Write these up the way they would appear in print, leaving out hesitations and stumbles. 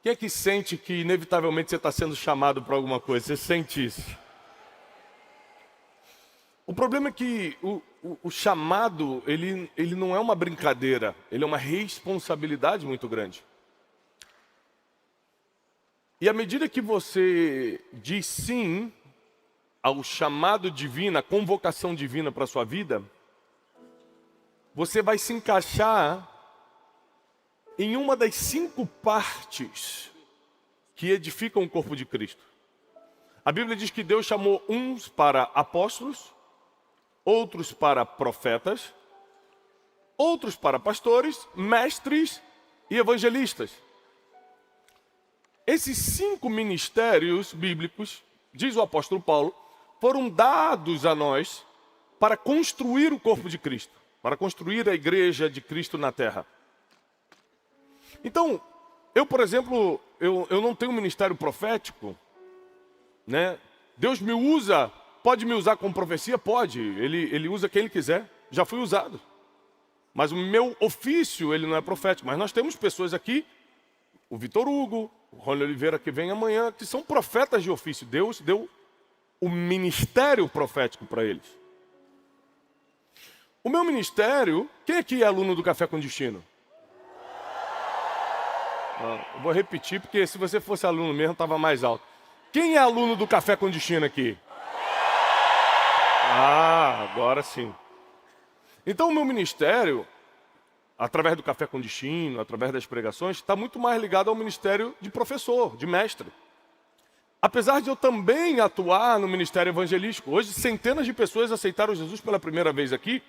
Quem é que sente que inevitavelmente você está sendo chamado para alguma coisa? Você sente isso? O problema é que o chamado, ele não é uma brincadeira, ele é uma responsabilidade muito grande. E à medida que você diz sim ao chamado divino, à convocação divina para a sua vida, você vai se encaixar em uma das 5 partes que edificam o corpo de Cristo. A Bíblia diz que Deus chamou uns para apóstolos, outros para profetas, outros para pastores, mestres e evangelistas. Esses 5 ministérios bíblicos, diz o apóstolo Paulo, foram dados a nós para construir o corpo de Cristo, para construir a igreja de Cristo na terra. Então, eu, por exemplo, eu não tenho um ministério profético, né? Deus me usa, pode me usar como profecia? Pode, ele usa quem ele quiser, já fui usado. Mas o meu ofício, ele não é profético. Mas nós temos pessoas aqui, o Vitor Hugo, o Rony Oliveira que vem amanhã, que são profetas de ofício. Deus deu o ministério profético para eles. O meu ministério, quem aqui é aluno do Café com Destino? Eu vou repetir, porque se você fosse aluno mesmo, estava mais alto. Quem é aluno do Café com Destino aqui? Agora sim. Então o meu ministério, através do Café com Destino, através das pregações, está muito mais ligado ao ministério de professor, de mestre. Apesar de eu também atuar no ministério evangelístico. Hoje centenas de pessoas aceitaram Jesus pela primeira vez aqui.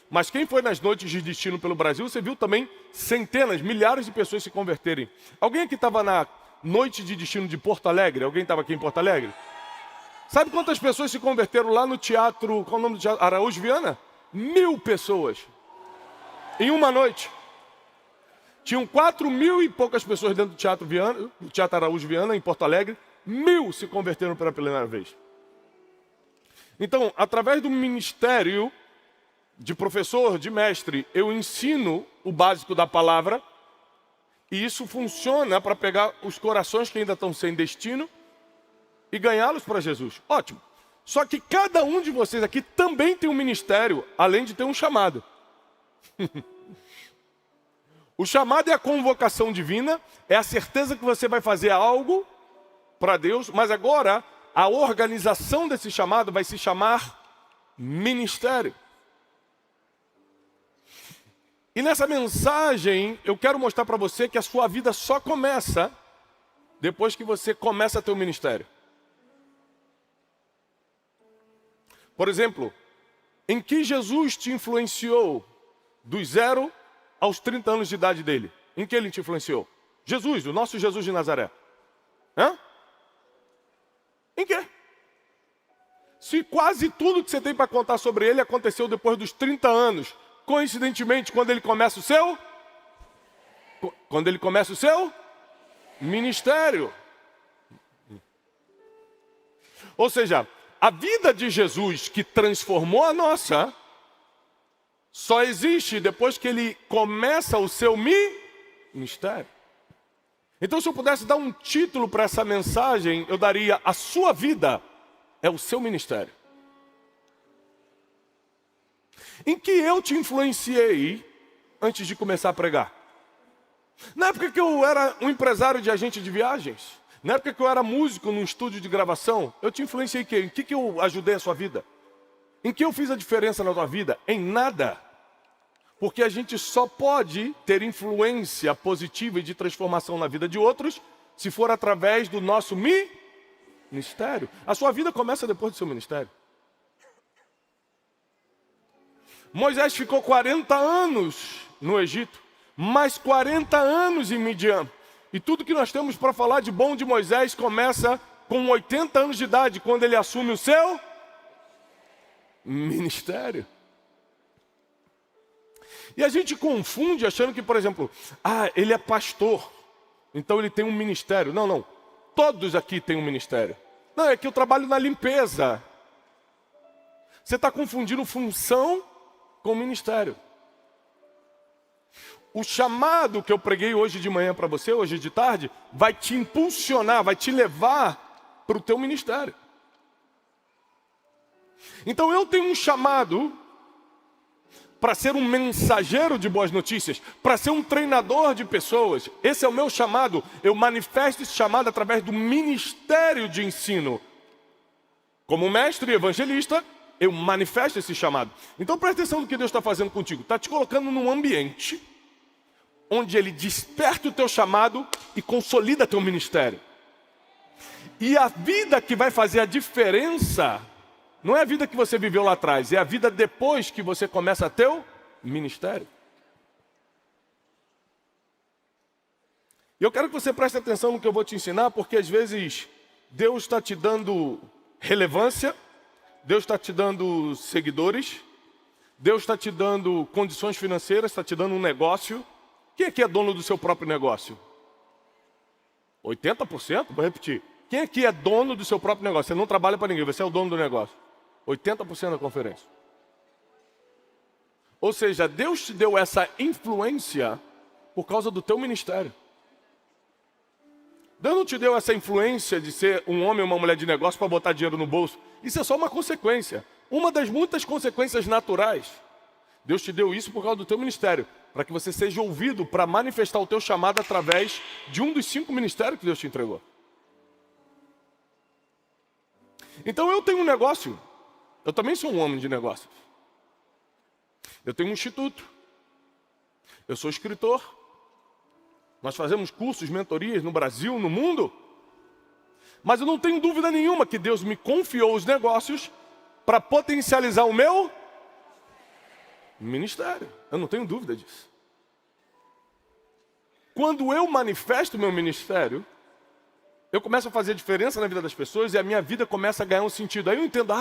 Mas quem foi nas noites de destino pelo Brasil, você viu também centenas, milhares de pessoas se converterem. Alguém aqui estava na noite de destino de Porto Alegre? Alguém estava aqui em Porto Alegre? Sabe quantas pessoas se converteram lá no teatro, qual é o nome do teatro? Araújo Viana? 1000 pessoas. Em uma noite. Tinham 4.000 e poucas pessoas dentro do Teatro Viana, do Teatro Araújo Viana, em Porto Alegre. 1000 se converteram pela primeira vez. Então, através do ministério de professor, de mestre, eu ensino o básico da palavra, e isso funciona para pegar os corações que ainda estão sem destino e ganhá-los para Jesus. Ótimo. Só que cada um de vocês aqui também tem um ministério, além de ter um chamado. O chamado é a convocação divina, é a certeza que você vai fazer algo para Deus, mas agora a organização desse chamado vai se chamar ministério. E nessa mensagem, eu quero mostrar para você que a sua vida só começa depois que você começa a ter um ministério. Por exemplo, em que Jesus te influenciou dos 0 aos 30 anos de idade dele? Em que ele te influenciou? Jesus, o nosso Jesus de Nazaré. Hã? Em quê? Se quase tudo que você tem para contar sobre ele aconteceu depois dos 30 anos, coincidentemente, quando ele começa o seu ministério. Ou seja, a vida de Jesus que transformou a nossa, só existe depois que ele começa o seu ministério. Então, se eu pudesse dar um título para essa mensagem, eu daria: a sua vida é o seu ministério. Em que eu te influenciei antes de começar a pregar? Na época que eu era um empresário de agente de viagens, na época que eu era músico num estúdio de gravação, eu te influenciei em quê? Em que eu ajudei a sua vida? Em que eu fiz a diferença na tua vida? Em nada. Porque a gente só pode ter influência positiva e de transformação na vida de outros se for através do nosso ministério. A sua vida começa depois do seu ministério. Moisés ficou 40 anos no Egito, mais 40 anos em Midian. E tudo que nós temos para falar de bom de Moisés começa com 80 anos de idade, quando ele assume o seu ministério. E a gente confunde achando que, por exemplo, ele é pastor, então ele tem um ministério. Não, não. Todos aqui têm um ministério. Não, é que eu trabalho na limpeza. Você está confundindo função com ministério. o chamado que eu preguei hoje de manhã para você, hoje de tarde, vai te impulsionar, vai te levar para o teu ministério. Então eu tenho um chamado para ser um mensageiro de boas notícias, para ser um treinador de pessoas. Esse é o meu chamado. Eu manifesto esse chamado através do ministério de ensino. Como mestre e evangelista, eu manifesto esse chamado. Então presta atenção no que Deus está fazendo contigo. Está te colocando num ambiente onde Ele desperta o teu chamado e consolida teu ministério. E a vida que vai fazer a diferença não é a vida que você viveu lá atrás, é a vida depois que você começa teu ministério. E eu quero que você preste atenção no que eu vou te ensinar, porque às vezes Deus está te dando relevância, Deus está te dando seguidores, Deus está te dando condições financeiras, está te dando um negócio. Quem aqui é dono do seu próprio negócio? 80%? Vou repetir. Quem aqui é dono do seu próprio negócio? Você não trabalha para ninguém, você é o dono do negócio. 80% da conferência. Ou seja, Deus te deu essa influência por causa do teu ministério. Deus não te deu essa influência de ser um homem ou uma mulher de negócio para botar dinheiro no bolso. Isso é só uma consequência. Uma das muitas consequências naturais. Deus te deu isso por causa do teu ministério. Para que você seja ouvido para manifestar o teu chamado através de um dos 5 ministérios que Deus te entregou. Então eu tenho um negócio. Eu também sou um homem de negócios. Eu tenho um instituto. Eu sou escritor. Nós fazemos cursos, mentorias no Brasil, no mundo. Mas eu não tenho dúvida nenhuma que Deus me confiou os negócios para potencializar o meu ministério. Eu não tenho dúvida disso. Quando eu manifesto o meu ministério, eu começo a fazer diferença na vida das pessoas e a minha vida começa a ganhar um sentido. Aí eu entendo,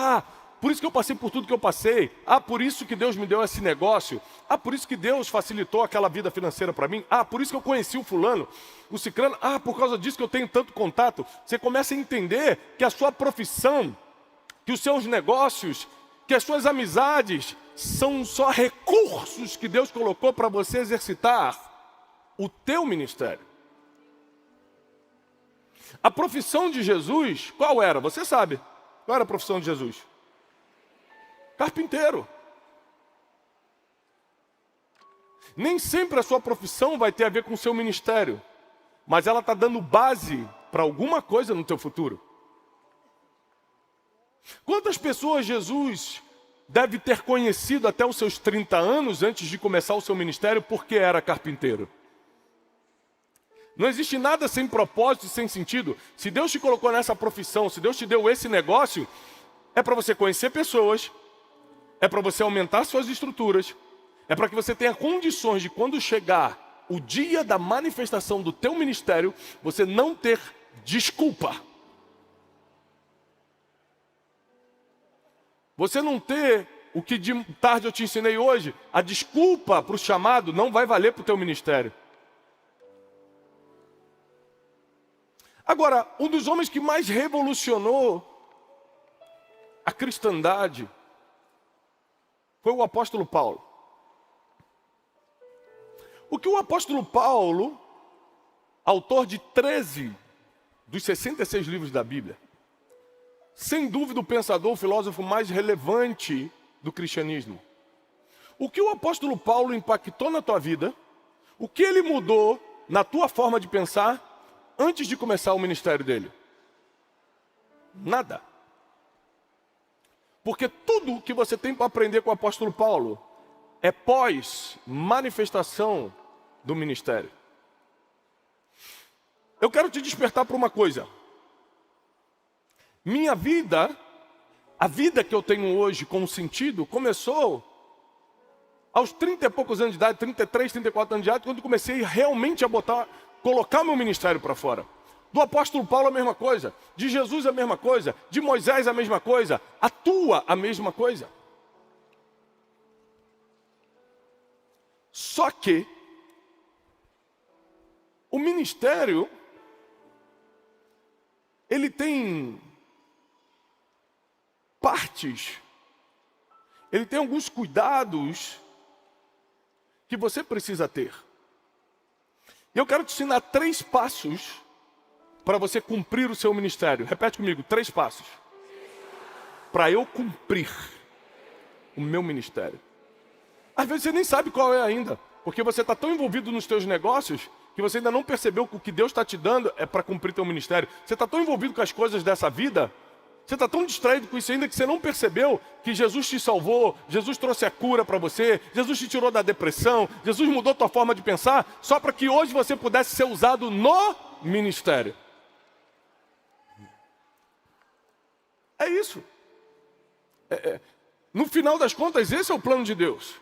por isso que eu passei por tudo que eu passei. Por isso que Deus me deu esse negócio. Por isso que Deus facilitou aquela vida financeira para mim. Por isso que eu conheci o fulano, o ciclano. Por causa disso que eu tenho tanto contato. Você começa a entender que a sua profissão, que os seus negócios, que as suas amizades são só recursos que Deus colocou para você exercitar o teu ministério. A profissão de Jesus, qual era? Você sabe. Qual era a profissão de Jesus? Carpinteiro. Nem sempre a sua profissão vai ter a ver com o seu ministério, mas ela está dando base para alguma coisa no teu futuro. Quantas pessoas Jesus deve ter conhecido até os seus 30 anos antes de começar o seu ministério porque era carpinteiro? Não existe nada sem propósito e sem sentido. Se Deus te colocou nessa profissão, se Deus te deu esse negócio, é para você conhecer pessoas, é para você aumentar suas estruturas, é para que você tenha condições de, quando chegar o dia da manifestação do teu ministério, você não ter desculpa. Você não ter o que de tarde eu te ensinei hoje, a desculpa para o chamado não vai valer para o teu ministério. Agora, um dos homens que mais revolucionou a cristandade foi o apóstolo Paulo. O que o apóstolo Paulo, autor de 13 dos 66 livros da Bíblia, sem dúvida o pensador, o filósofo mais relevante do cristianismo. O que o apóstolo Paulo impactou na tua vida, o que ele mudou na tua forma de pensar antes de começar o ministério dele? Nada. Porque tudo que você tem para aprender com o apóstolo Paulo é pós-manifestação do ministério. Eu quero te despertar para uma coisa. Minha vida, a vida que eu tenho hoje com sentido, começou aos 30 e poucos anos de idade, 33, 34 anos de idade, quando comecei realmente a colocar meu ministério para fora. Do apóstolo Paulo a mesma coisa, de Jesus a mesma coisa, de Moisés a mesma coisa, a tua a mesma coisa. Só que o ministério, ele tem partes, ele tem alguns cuidados que você precisa ter. E eu quero te ensinar 3 passos para você cumprir o seu ministério. Repete comigo, 3 passos. Para eu cumprir o meu ministério. Às vezes você nem sabe qual é ainda, porque você está tão envolvido nos teus negócios que você ainda não percebeu que o que Deus está te dando é para cumprir teu ministério. Você está tão envolvido com as coisas dessa vida, você está tão distraído com isso ainda que você não percebeu que Jesus te salvou, Jesus trouxe a cura para você, Jesus te tirou da depressão, Jesus mudou tua forma de pensar, só para que hoje você pudesse ser usado no ministério. É isso. No final das contas, esse é o plano de Deus.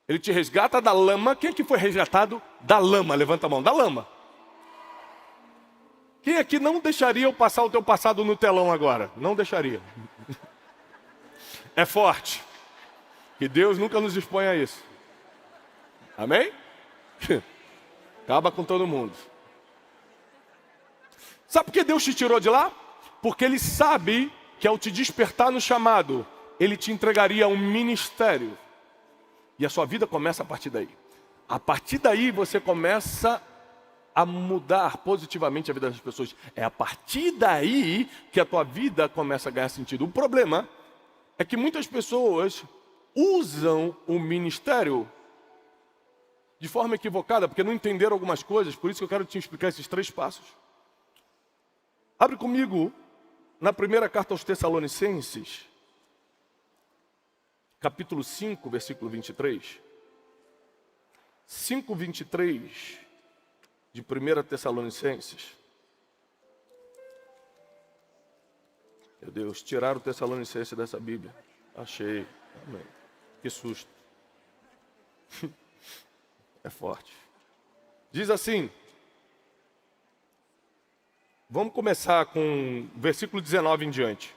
Ele te resgata da lama. Quem é que foi resgatado da lama? Levanta a mão, da lama. Quem aqui não deixaria eu passar o teu passado no telão agora? Não deixaria. É forte. Que Deus nunca nos expõe a isso. Amém? Acaba com todo mundo. Sabe por que Deus te tirou de lá? Porque Ele sabe que ao te despertar no chamado, Ele te entregaria um ministério. E a sua vida começa a partir daí. A partir daí você começa a mudar positivamente a vida das pessoas. É a partir daí que a tua vida começa a ganhar sentido. O problema é que muitas pessoas usam o ministério de forma equivocada, porque não entenderam algumas coisas. Por isso que eu quero te explicar esses 3 passos. Abre comigo na primeira carta aos Tessalonicenses, capítulo 5, versículo 23. 5:23 de 1 Tessalonicenses. Meu Deus, tiraram o Tessalonicenses dessa Bíblia. Achei. Amém. Que susto. É forte. Diz assim. Vamos começar com o versículo 19 em diante.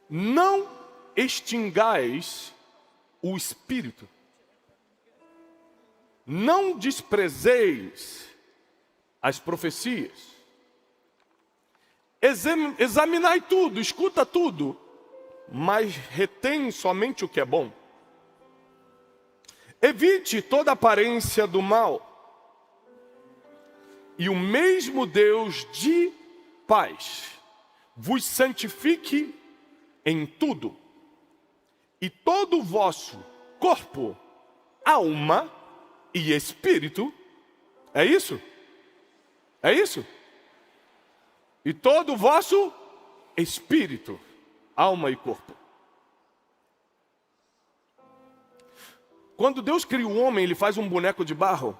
Não extingais o espírito. Não desprezeis as profecias. Examinai tudo, escuta tudo, mas retém somente o que é bom. Evite toda aparência do mal. E o mesmo Deus de paz vos santifique em tudo. E todo o vosso corpo, alma e espírito. É isso? É isso? E todo o vosso espírito, alma e corpo. Quando Deus cria o homem, Ele faz um boneco de barro.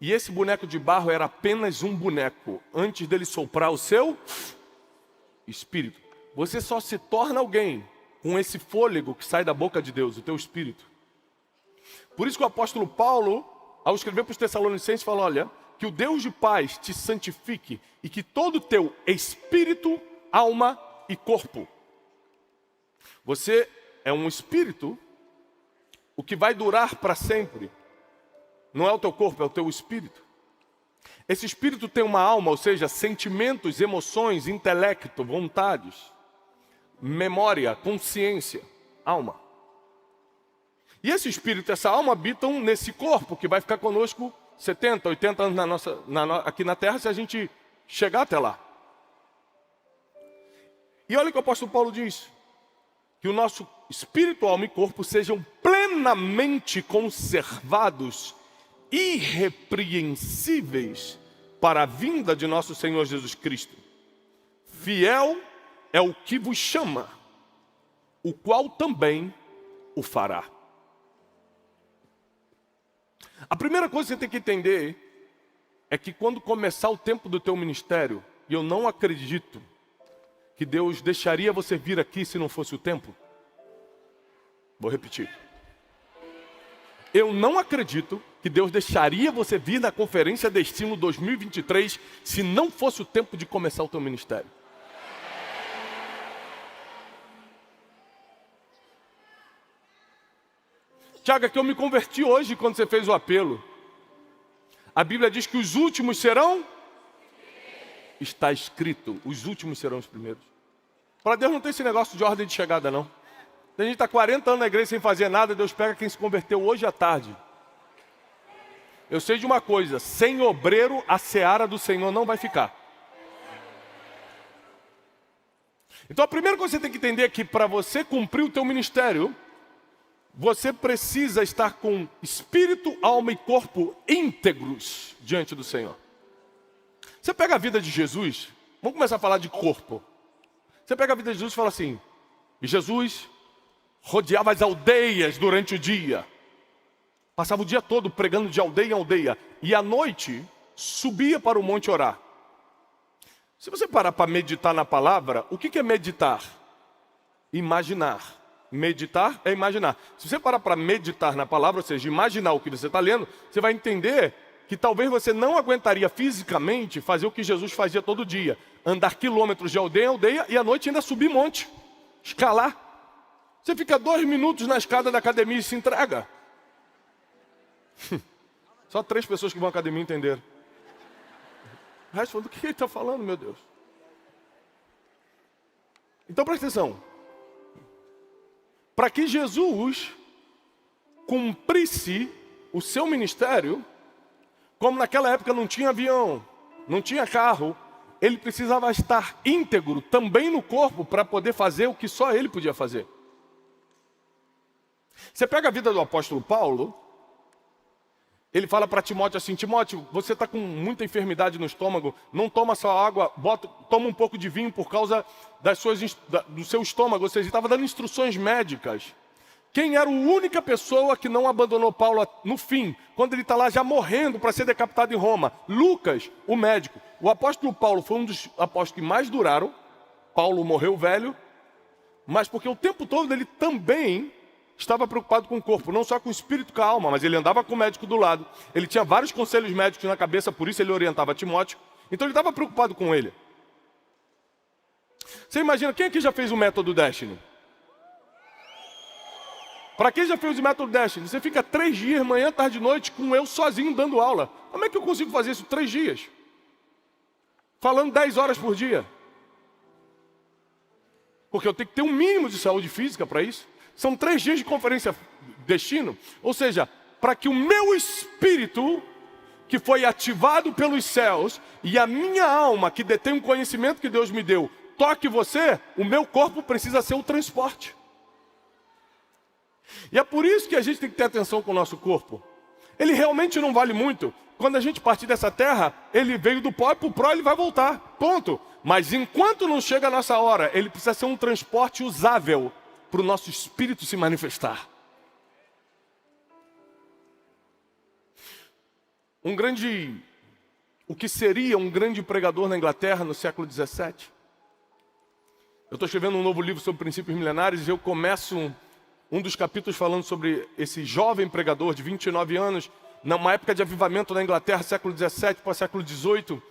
E esse boneco de barro era apenas um boneco, antes dele soprar o seu espírito. Você só se torna alguém com esse fôlego que sai da boca de Deus, o teu espírito. Por isso que o apóstolo Paulo, ao escrever para os Tessalonicenses, fala, olha, que o Deus de paz te santifique e que todo o teu espírito, alma e corpo. Você é um espírito, o que vai durar para sempre. Não é o teu corpo, é o teu espírito. Esse espírito tem uma alma, ou seja, sentimentos, emoções, intelecto, vontades, memória, consciência, alma. E esse espírito, essa alma habitam nesse corpo que vai ficar conosco 70, 80 anos aqui na Terra, se a gente chegar até lá. E olha o que o apóstolo Paulo diz. Que o nosso espírito, alma e corpo sejam plenamente conservados, irrepreensíveis para a vinda de nosso Senhor Jesus Cristo. Fiel é o que vos chama, o qual também o fará. A primeira coisa que você tem que entender é que quando começar o tempo do teu ministério, e eu não acredito que Deus deixaria você vir aqui se não fosse o tempo. Vou repetir. Eu não acredito que Deus deixaria você vir na Conferência Destino 2023 se não fosse o tempo de começar o teu ministério. Tiago, é que eu me converti hoje quando você fez o apelo. A Bíblia diz que os últimos serão? Está escrito, os últimos serão os primeiros. Para Deus não tem esse negócio de ordem de chegada, não. A gente está 40 anos na igreja sem fazer nada, Deus pega quem se converteu hoje à tarde. eu sei de uma coisa: sem obreiro, a seara do Senhor não vai ficar. Então a primeira coisa que você tem que entender é que para você cumprir o teu ministério, você precisa estar com espírito, alma e corpo íntegros diante do Senhor. Você pega a vida de Jesus, vamos começar a falar de corpo. Você pega a vida de Jesus e fala assim: e Jesus rodeava as aldeias durante o dia. Passava o dia todo pregando de aldeia em aldeia. E à noite, subia para o monte orar. Se você parar para meditar na palavra, o que é meditar? Imaginar. Meditar é imaginar. Se você parar para meditar na palavra, ou seja, imaginar o que você está lendo, você vai entender que talvez você não aguentaria fisicamente fazer o que Jesus fazia todo dia. Andar quilômetros de aldeia em aldeia e à noite ainda subir monte. Escalar. Você fica 2 minutos na escada da academia e se entrega. Só 3 pessoas que vão à academia entenderam. O resto falou: do que ele está falando, meu Deus? Então presta atenção. Para que Jesus cumprisse o seu ministério, como naquela época não tinha avião, não tinha carro, ele precisava estar íntegro também no corpo para poder fazer o que só ele podia fazer. Você pega a vida do apóstolo Paulo, ele fala para Timóteo assim: Timóteo, você está com muita enfermidade no estômago, não toma só água, toma um pouco de vinho por causa do seu estômago. Ou seja, ele estava dando instruções médicas. Quem era a única pessoa que não abandonou Paulo no fim, quando ele está lá já morrendo para ser decapitado em Roma? Lucas, o médico. O apóstolo Paulo foi um dos apóstolos que mais duraram. Paulo morreu velho, mas porque o tempo todo ele também estava preocupado com o corpo, não só com o espírito e com a alma, mas ele andava com o médico do lado. Ele tinha vários conselhos médicos na cabeça, por isso ele orientava Timóteo. Então ele estava preocupado com ele. Você imagina, quem aqui já fez o método Destiny? Para quem já fez o método Destiny, você fica 3 dias, manhã, tarde e noite, com eu sozinho dando aula. Como é que eu consigo fazer isso 3 dias? Falando 10 horas por dia. Porque eu tenho que ter um mínimo de saúde física para isso. São 3 dias de conferência destino. Ou seja, para que o meu espírito, que foi ativado pelos céus, e a minha alma, que detém um conhecimento que Deus me deu, toque você, o meu corpo precisa ser o transporte. E é por isso que a gente tem que ter atenção com o nosso corpo. Ele realmente não vale muito. Quando a gente partir dessa terra, ele veio do pó e para o pró ele vai voltar. Ponto. Mas enquanto não chega a nossa hora, ele precisa ser um transporte usável para o nosso espírito se manifestar. O que seria um grande pregador na Inglaterra no século XVII? Eu estou escrevendo um novo livro sobre princípios milenares e eu começo um dos capítulos falando sobre esse jovem pregador de 29 anos, numa época de avivamento na Inglaterra, século XVII para século XVIII.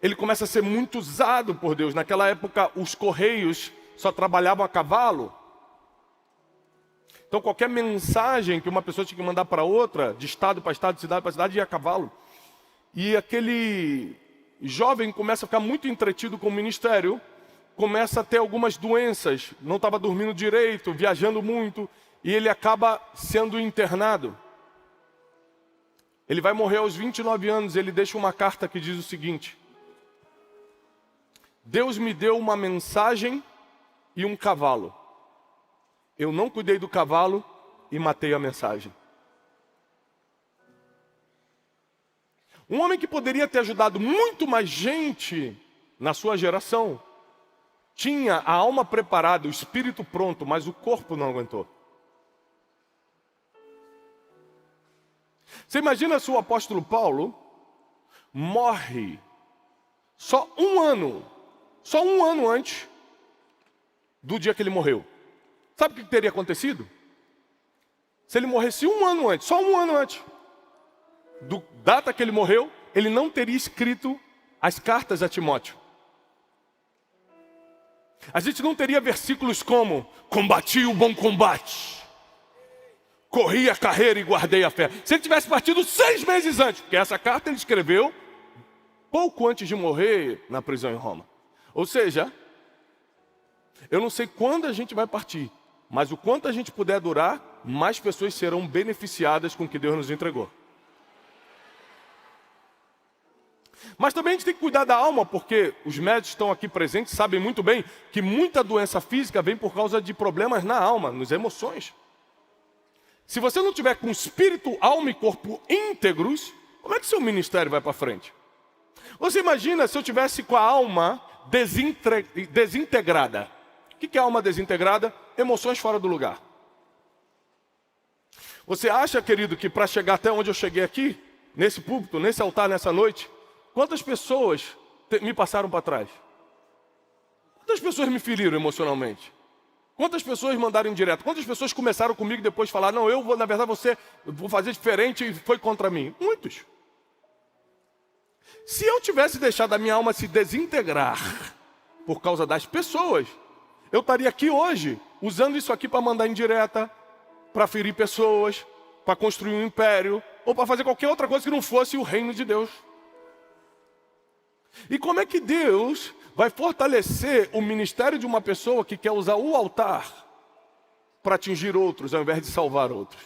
Ele começa a ser muito usado por Deus. Naquela época, os correios só trabalhavam a cavalo. Então, qualquer mensagem que uma pessoa tinha que mandar para outra, de estado para estado, de cidade para cidade, ia a cavalo. E aquele jovem começa a ficar muito entretido com o ministério, começa a ter algumas doenças, não estava dormindo direito, viajando muito, e ele acaba sendo internado. Ele vai morrer aos 29 anos, ele deixa uma carta que diz o seguinte: Deus me deu uma mensagem e um cavalo. Eu não cuidei do cavalo e matei a mensagem. Um homem que poderia ter ajudado muito mais gente na sua geração, tinha a alma preparada, o espírito pronto, mas o corpo não aguentou. Você imagina se o apóstolo Paulo morre só um ano antes do dia que ele morreu. Sabe o que teria acontecido? Se ele morresse um ano antes, só um ano antes, da data que ele morreu, ele não teria escrito as cartas a Timóteo. A gente não teria versículos como: combati o bom combate, corri a carreira e guardei a fé. Se ele tivesse partido 6 meses antes, porque essa carta ele escreveu pouco antes de morrer na prisão em Roma. Ou seja, eu não sei quando a gente vai partir, mas o quanto a gente puder durar, mais pessoas serão beneficiadas com o que Deus nos entregou. Mas também a gente tem que cuidar da alma, porque os médicos estão aqui presentes, sabem muito bem que muita doença física vem por causa de problemas na alma, nas emoções. Se você não tiver com espírito, alma e corpo íntegros, como é que seu ministério vai para frente? Você imagina se eu tivesse com a alma desintegrada. O que é alma desintegrada? Emoções fora do lugar. Você acha, querido, que para chegar até onde eu cheguei aqui, nesse púlpito, nesse altar, nessa noite, quantas pessoas me passaram para trás? Quantas pessoas me feriram emocionalmente? Quantas pessoas mandaram direto? Quantas pessoas começaram comigo e depois falaram, não, eu vou, na verdade, vou fazer diferente e foi contra mim? Muitos. Se eu tivesse deixado a minha alma se desintegrar por causa das pessoas, eu estaria aqui hoje, usando isso aqui para mandar indireta, para ferir pessoas, para construir um império, ou para fazer qualquer outra coisa que não fosse o reino de Deus. E como é que Deus vai fortalecer o ministério de uma pessoa que quer usar o altar para atingir outros, ao invés de salvar outros?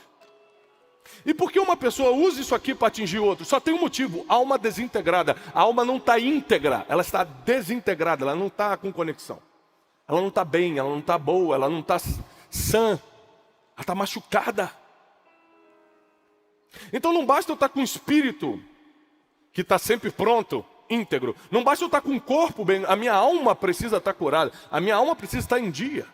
E por que uma pessoa usa isso aqui para atingir outros? Só tem um motivo: alma desintegrada. A alma não está íntegra, ela está desintegrada, ela não está com conexão. Ela não está bem, ela não está boa, ela não está sã, ela está machucada. Então não basta eu estar com o espírito, que está sempre pronto, íntegro. Não basta eu estar com o corpo bem, a minha alma precisa estar curada. A minha alma precisa estar em dia.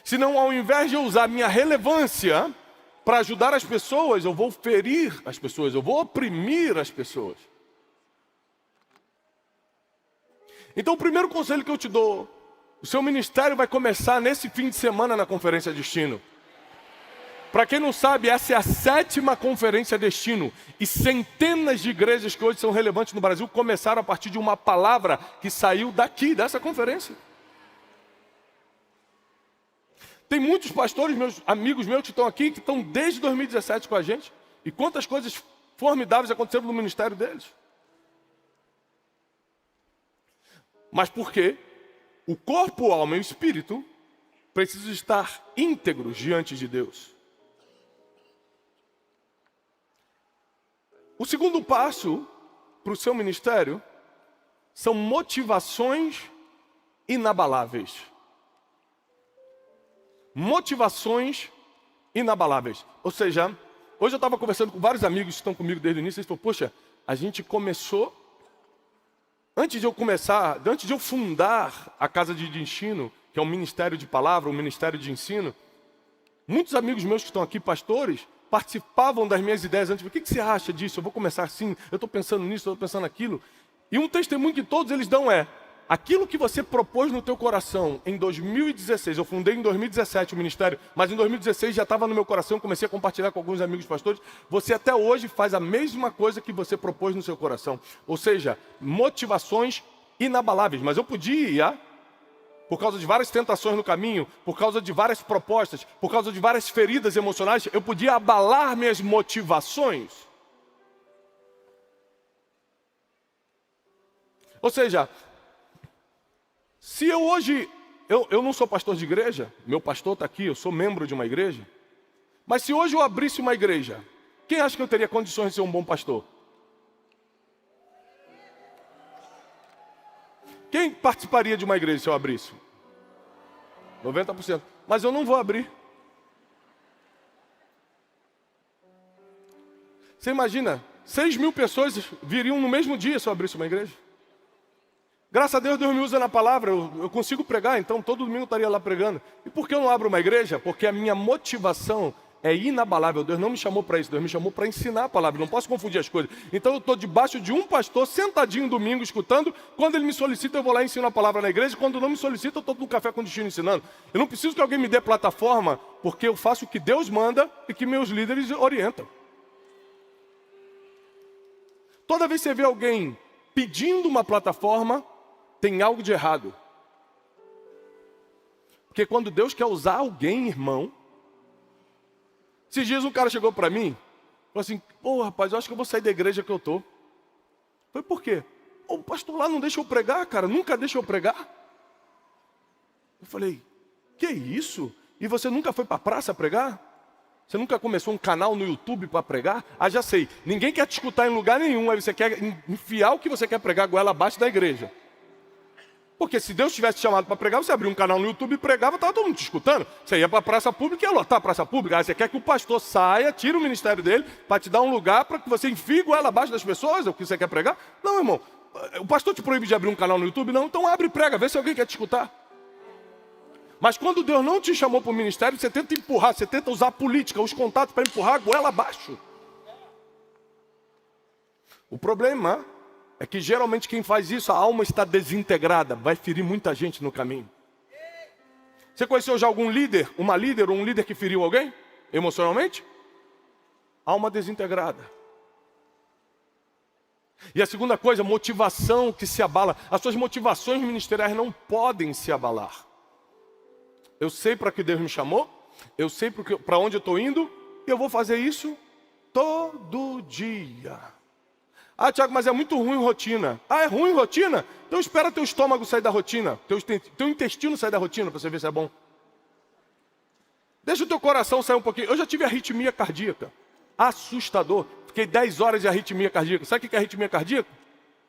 Senão, ao invés de eu usar a minha relevância para ajudar as pessoas, eu vou ferir as pessoas, eu vou oprimir as pessoas. Então o primeiro conselho que eu te dou, o seu ministério vai começar nesse fim de semana na Conferência Destino. Para quem não sabe, essa é a 7ª Conferência Destino. E centenas de igrejas que hoje são relevantes no Brasil começaram a partir de uma palavra que saiu daqui, dessa conferência. Tem muitos pastores, meus amigos meus que estão aqui, que estão desde 2017 com a gente. E quantas coisas formidáveis aconteceram no ministério deles. Mas por quê? O corpo, a alma e o espírito precisam estar íntegros diante de Deus. O segundo passo para o seu ministério são motivações inabaláveis. Motivações inabaláveis. Ou seja, hoje eu estava conversando com vários amigos que estão comigo desde o início, eles falaram, poxa, a gente começou, antes de eu fundar a Casa de Ensino, que é um ministério de palavra, um ministério de ensino, muitos amigos meus que estão aqui, pastores, participavam das minhas ideias antes. O que você acha disso? Eu vou começar assim, eu estou pensando nisso, eu estou pensando naquilo. E um testemunho que todos eles dão é, aquilo que você propôs no teu coração em 2016, eu fundei em 2017 o ministério, mas em 2016 já estava no meu coração, comecei a compartilhar com alguns amigos pastores, você até hoje faz a mesma coisa que você propôs no seu coração. Ou seja, motivações inabaláveis. Mas eu podia, por causa de várias tentações no caminho, por causa de várias propostas, por causa de várias feridas emocionais, eu podia abalar minhas motivações. Ou seja, se eu hoje, eu não sou pastor de igreja, meu pastor está aqui, eu sou membro de uma igreja, mas se hoje eu abrisse uma igreja, quem acha que eu teria condições de ser um bom pastor? Quem participaria de uma igreja se eu abrisse? 90%. Mas eu não vou abrir. Você imagina, 6.000 pessoas viriam no mesmo dia se eu abrisse uma igreja? Graças a Deus, Deus me usa na palavra, eu consigo pregar, então todo domingo eu estaria lá pregando. E por que eu não abro uma igreja? Porque a minha motivação é inabalável. Deus não me chamou para isso, Deus me chamou para ensinar a palavra, não posso confundir as coisas. Então eu estou debaixo de um pastor, sentadinho domingo, escutando. Quando ele me solicita, eu vou lá e ensino a palavra na igreja. Quando não me solicita, eu estou no Café com Destino ensinando. Eu não preciso que alguém me dê plataforma, porque eu faço o que Deus manda e que meus líderes orientam. Toda vez que você vê alguém pedindo uma plataforma, tem algo de errado. Porque quando Deus quer usar alguém, irmão... Esses dias um cara chegou para mim, falou assim, pô rapaz, eu acho que eu vou sair da igreja que eu estou. Falei, por quê? O pastor lá não deixa eu pregar, cara, nunca deixa eu pregar. Eu falei, que isso? E você nunca foi para a praça pregar? Você nunca começou um canal no YouTube para pregar? Ah, já sei. Ninguém quer te escutar em lugar nenhum. Aí você quer enfiar o que você quer pregar goela abaixo da igreja. Porque se Deus tivesse te chamado para pregar, você abria um canal no YouTube e pregava, estava todo mundo te escutando. Você ia para a praça pública e ia lotar a praça pública. Aí você quer que o pastor saia, tire o ministério dele, para te dar um lugar para que você enfie goela abaixo das pessoas, é o que você quer pregar? Não, irmão. O pastor te proíbe de abrir um canal no YouTube? Não, então abre e prega, vê se alguém quer te escutar. Mas quando Deus não te chamou para o ministério, você tenta empurrar, você tenta usar a política, os contatos para empurrar a goela abaixo. O problema é que geralmente quem faz isso, a alma está desintegrada, vai ferir muita gente no caminho. Você conheceu já algum líder, uma líder ou um líder que feriu alguém emocionalmente? Alma desintegrada. E a segunda coisa, motivação que se abala. As suas motivações ministeriais não podem se abalar. Eu sei para que Deus me chamou, eu sei para onde eu estou indo, e eu vou fazer isso todo dia. Ah, Tiago, mas é muito ruim rotina. Ah, é ruim rotina? Então espera teu estômago sair da rotina, teu intestino sair da rotina para você ver se é bom. Deixa o teu coração sair um pouquinho. Eu já tive arritmia cardíaca. Assustador. Fiquei 10 horas de arritmia cardíaca. Sabe o que é arritmia cardíaca?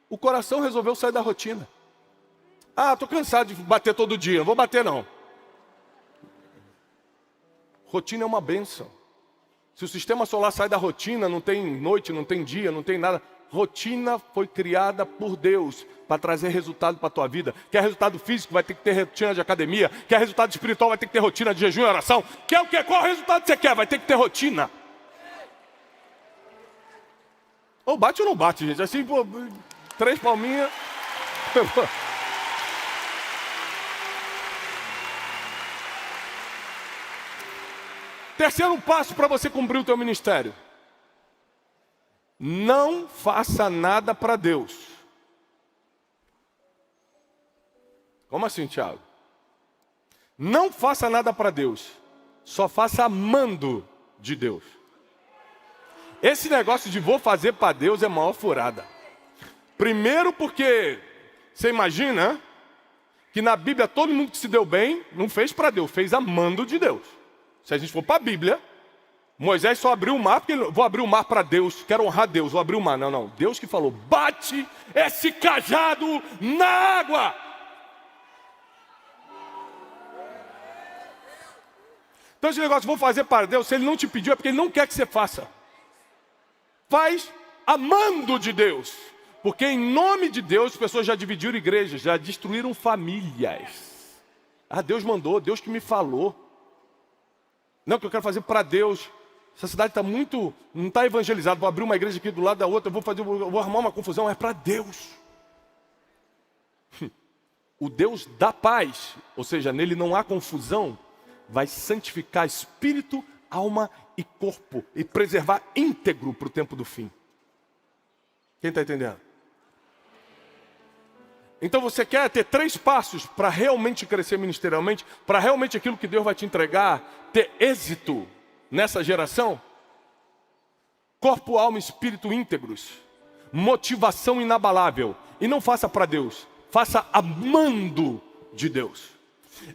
O coração resolveu sair da rotina. Ah, estou cansado de bater todo dia. Não vou bater não. Rotina é uma bênção. Se o sistema solar sai da rotina, não tem noite, não tem dia, não tem nada. Rotina foi criada por Deus para trazer resultado para a tua vida. Quer resultado físico, vai ter que ter rotina de academia. Quer resultado espiritual, vai ter que ter rotina de jejum e oração. Quer o quê? Qual resultado você quer? Vai ter que ter rotina. Ou bate ou não bate, gente. Assim, pô, 3 palminhas. Terceiro passo para você cumprir o teu ministério. Não faça nada para Deus. Como assim, Tiago? Não faça nada para Deus. Só faça amando de Deus. Esse negócio de vou fazer para Deus é maior furada. Primeiro porque, você imagina que na Bíblia todo mundo que se deu bem, não fez para Deus, fez amando de Deus. Se a gente for para a Bíblia, Moisés só abriu o mar, porque vou abrir o mar para Deus, quero honrar Deus, vou abrir o mar. Não, não, Deus que falou, bate esse cajado na água. Então esse negócio, vou fazer para Deus, se Ele não te pediu, é porque Ele não quer que você faça. Faz amando de Deus. Porque em nome de Deus, as pessoas já dividiram igrejas, já destruíram famílias. Ah, Deus mandou, Deus que me falou. Não, que eu quero fazer para Deus. Essa cidade está muito, não está evangelizada. Vou abrir uma igreja aqui do lado da outra, vou arrumar uma confusão. É para Deus. O Deus da paz, ou seja, nele não há confusão, vai santificar espírito, alma e corpo e preservar íntegro para o tempo do fim. Quem está entendendo? Então você quer ter 3 passos para realmente crescer ministerialmente, para realmente aquilo que Deus vai te entregar, ter êxito nessa geração? Corpo, alma e espírito íntegros, motivação inabalável. E não faça para Deus, faça amando de Deus.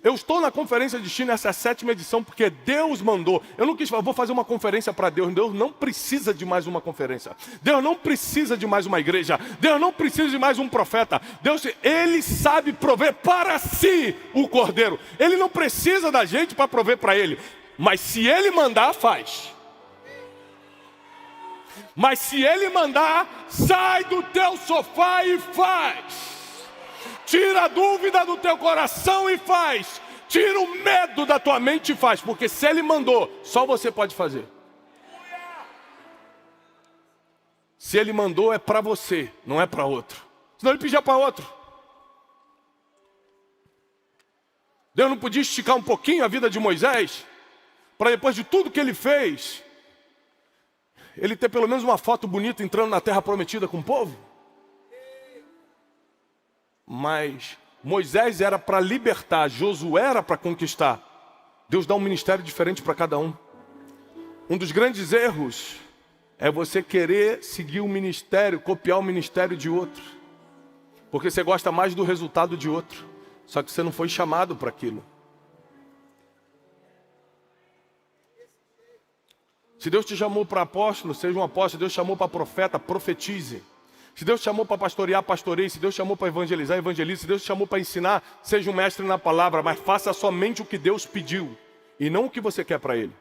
Eu estou na conferência de China, essa é a 7ª edição, porque Deus mandou. Eu não quis falar, vou fazer uma conferência para Deus. Deus não precisa de mais uma conferência. Deus não precisa de mais uma igreja. Deus não precisa de mais um profeta. Deus, Ele sabe prover para si o cordeiro. Ele não precisa da gente para prover para Ele. Mas se Ele mandar, faz. Mas se Ele mandar, sai do teu sofá e faz. Tira a dúvida do teu coração e faz. Tira o medo da tua mente e faz. Porque se Ele mandou, só você pode fazer. Se Ele mandou, é para você, não é para outro. Senão Ele pedia para outro. Deus não podia esticar um pouquinho a vida de Moisés? Para depois de tudo que ele fez, ele ter pelo menos uma foto bonita entrando na terra prometida com o povo? Mas Moisés era para libertar, Josué era para conquistar. Deus dá um ministério diferente para cada um. Um dos grandes erros é você querer seguir o ministério, copiar o ministério de outro. Porque você gosta mais do resultado de outro. Só que você não foi chamado para aquilo. Se Deus te chamou para apóstolo, seja um apóstolo. Se Deus te chamou para profeta, profetize. Se Deus te chamou para pastorear, pastoreie. Se Deus te chamou para evangelizar, evangelize. Se Deus te chamou para ensinar, seja um mestre na palavra. Mas faça somente o que Deus pediu e não o que você quer para Ele.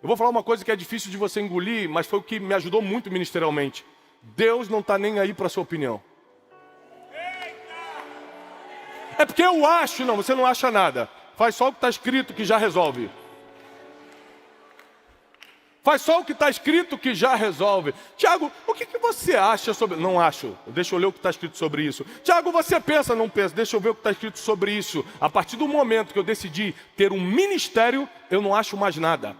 Eu vou falar uma coisa que é difícil de você engolir, mas foi o que me ajudou muito ministerialmente. Deus não está nem aí para a sua opinião. É porque eu acho, não, você não acha nada. Faz só o que está escrito que já resolve. Faz só o que está escrito que já resolve. Tiago, o que você acha sobre... Não acho, deixa eu ler o que está escrito sobre isso. Tiago, você pensa, não pensa, deixa eu ver o que está escrito sobre isso. A partir do momento que eu decidi ter um ministério, eu não acho mais nada.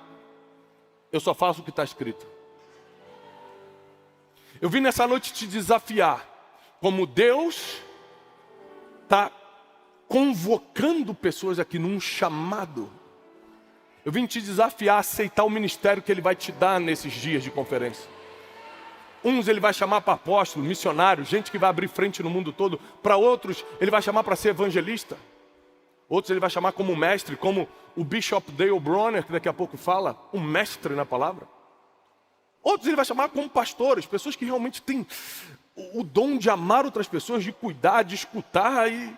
Eu só faço o que está escrito. Eu vim nessa noite te desafiar. Como Deus está convocando pessoas aqui num chamado. Eu vim te desafiar a aceitar o ministério que Ele vai te dar nesses dias de conferência. Uns Ele vai chamar para apóstolo, missionário, gente que vai abrir frente no mundo todo. Para outros Ele vai chamar para ser evangelista. Outros Ele vai chamar como mestre, como o Bishop Dale Bronner, que daqui a pouco fala, um mestre na palavra. Outros Ele vai chamar como pastores, pessoas que realmente têm o dom de amar outras pessoas, de cuidar, de escutar. E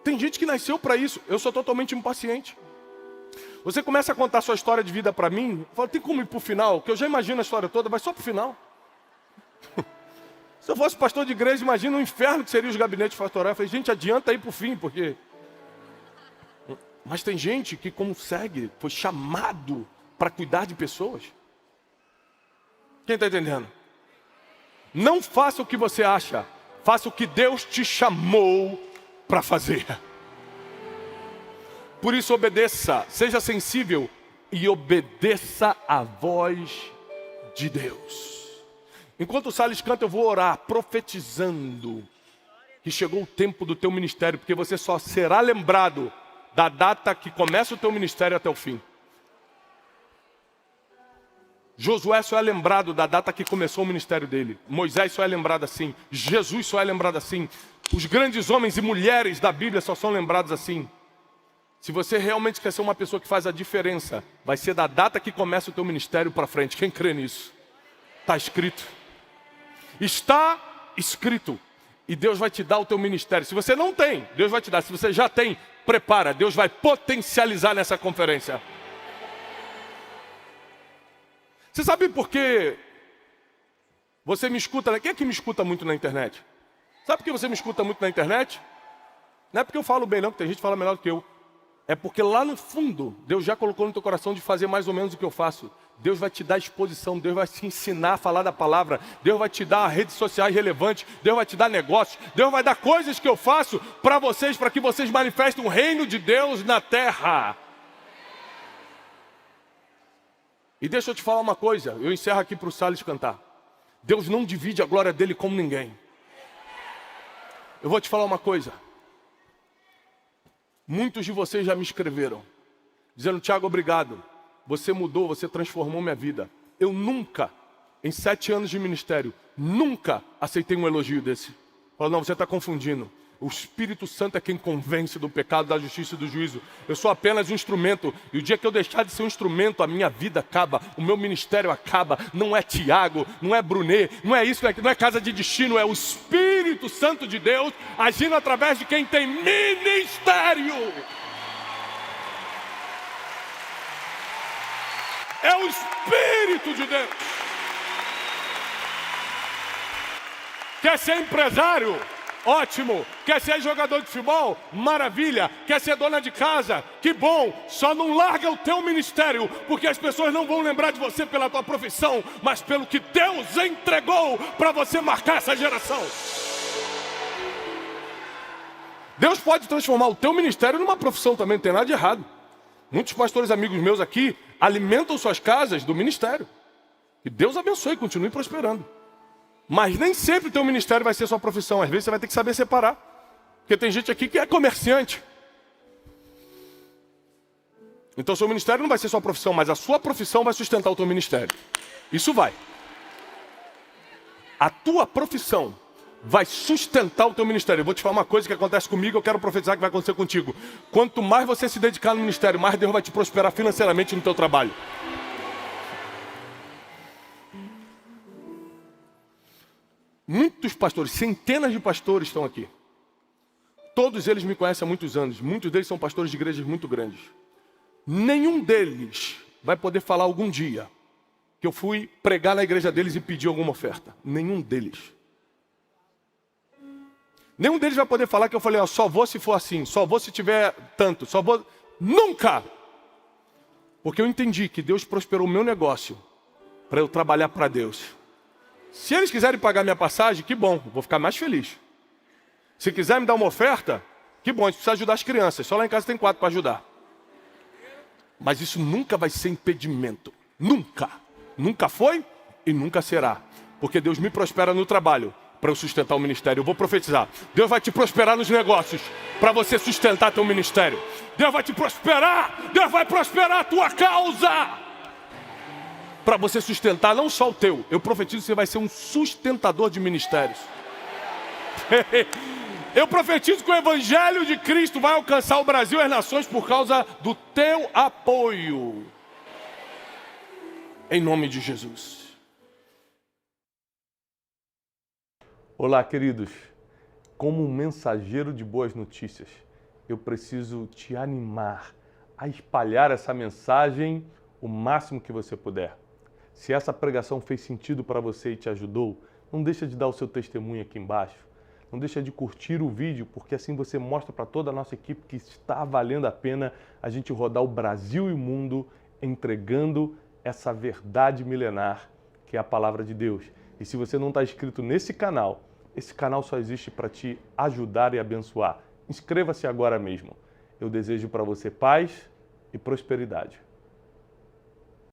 tem gente que nasceu para isso. Eu sou totalmente impaciente. Você começa a contar sua história de vida para mim, eu falo, tem como ir para o final? Que eu já imagino a história toda, vai só para o final. Se eu fosse pastor de igreja, imagina o inferno que seria os gabinetes pastorais. Eu falei, gente, adianta ir para o fim, porque... Mas tem gente que consegue, foi chamado para cuidar de pessoas. Quem está entendendo? Não faça o que você acha, faça o que Deus te chamou para fazer. Por isso obedeça, seja sensível e obedeça a voz de Deus. Enquanto o Salles canta, eu vou orar, profetizando que chegou o tempo do teu ministério, porque você só será lembrado da data que começa o teu ministério até o fim. Josué só é lembrado da data que começou o ministério dele. Moisés só é lembrado assim. Jesus só é lembrado assim. Os grandes homens e mulheres da Bíblia só são lembrados assim. Se você realmente quer ser uma pessoa que faz a diferença, vai ser da data que começa o teu ministério para frente. Quem crê nisso? Está escrito. Está escrito. E Deus vai te dar o teu ministério. Se você não tem, Deus vai te dar. Se você já tem, prepara. Deus vai potencializar nessa conferência. Você sabe por que você me escuta, né? Quem é que me escuta muito na internet? Sabe por que você me escuta muito na internet? Não é porque eu falo bem não, porque tem gente que fala melhor do que eu. É porque lá no fundo, Deus já colocou no teu coração de fazer mais ou menos o que eu faço. Deus vai te dar exposição, Deus vai te ensinar a falar da palavra, Deus vai te dar redes sociais relevantes, Deus vai te dar negócios, Deus vai dar coisas que eu faço para vocês, para que vocês manifestem o reino de Deus na terra. E deixa eu te falar uma coisa, eu encerro aqui para o Salles cantar. Deus não divide a glória dele com ninguém. Eu vou te falar uma coisa. Muitos de vocês já me escreveram, dizendo, Tiago, obrigado. Você mudou, você transformou minha vida. Eu nunca, em 7 anos de ministério, nunca aceitei um elogio desse. Falei, não, você está confundindo. O Espírito Santo é quem convence do pecado, da justiça e do juízo. Eu sou apenas um instrumento. E o dia que eu deixar de ser um instrumento, a minha vida acaba, o meu ministério acaba. Não é Tiago, não é Brunet, não é isso, não é casa de destino, é o Espírito Santo de Deus agindo através de quem tem ministério. É o Espírito de Deus. Quer ser empresário? Ótimo. Quer ser jogador de futebol? Maravilha. Quer ser dona de casa? Que bom. Só não larga o teu ministério, porque as pessoas não vão lembrar de você pela tua profissão, mas pelo que Deus entregou para você marcar essa geração. Deus pode transformar o teu ministério numa profissão também, não tem nada de errado. Muitos pastores amigos meus aqui alimentam suas casas do ministério. E Deus abençoe, continue prosperando. Mas nem sempre o teu ministério vai ser sua profissão. Às vezes você vai ter que saber separar. Porque tem gente aqui que é comerciante. Então o seu ministério não vai ser sua profissão, mas a sua profissão vai sustentar o teu ministério. Isso vai. A tua profissão vai sustentar o teu ministério. Eu vou te falar uma coisa que acontece comigo, eu quero profetizar que vai acontecer contigo. Quanto mais você se dedicar no ministério, mais Deus vai te prosperar financeiramente no teu trabalho. Muitos pastores, centenas de pastores estão aqui. Todos eles me conhecem há muitos anos. Muitos deles são pastores de igrejas muito grandes. Nenhum deles vai poder falar algum dia que eu fui pregar na igreja deles e pedir alguma oferta. Nenhum deles. Nenhum deles vai poder falar que eu falei, ó, só vou se for assim, só vou se tiver tanto, só vou... Nunca! Porque eu entendi que Deus prosperou o meu negócio para eu trabalhar para Deus. Se eles quiserem pagar minha passagem, que bom, vou ficar mais feliz. Se quiser me dar uma oferta, que bom, a gente precisa ajudar as crianças. Só lá em casa tem 4 para ajudar. Mas isso nunca vai ser impedimento. Nunca. Nunca foi e nunca será. Porque Deus me prospera no trabalho para eu sustentar o ministério. Eu vou profetizar. Deus vai te prosperar nos negócios para você sustentar teu ministério. Deus vai te prosperar. Deus vai prosperar a tua causa para você sustentar não só o teu. Eu profetizo que você vai ser um sustentador de ministérios. Eu profetizo que o Evangelho de Cristo vai alcançar o Brasil e as nações por causa do teu apoio. Em nome de Jesus. Olá, queridos. Como um mensageiro de boas notícias, eu preciso te animar a espalhar essa mensagem o máximo que você puder. Se essa pregação fez sentido para você e te ajudou, não deixa de dar o seu testemunho aqui embaixo. Não deixa de curtir o vídeo, porque assim você mostra para toda a nossa equipe que está valendo a pena a gente rodar o Brasil e o mundo entregando essa verdade milenar que é a palavra de Deus. E se você não está inscrito nesse canal, esse canal só existe para te ajudar e abençoar. Inscreva-se agora mesmo. Eu desejo para você paz e prosperidade.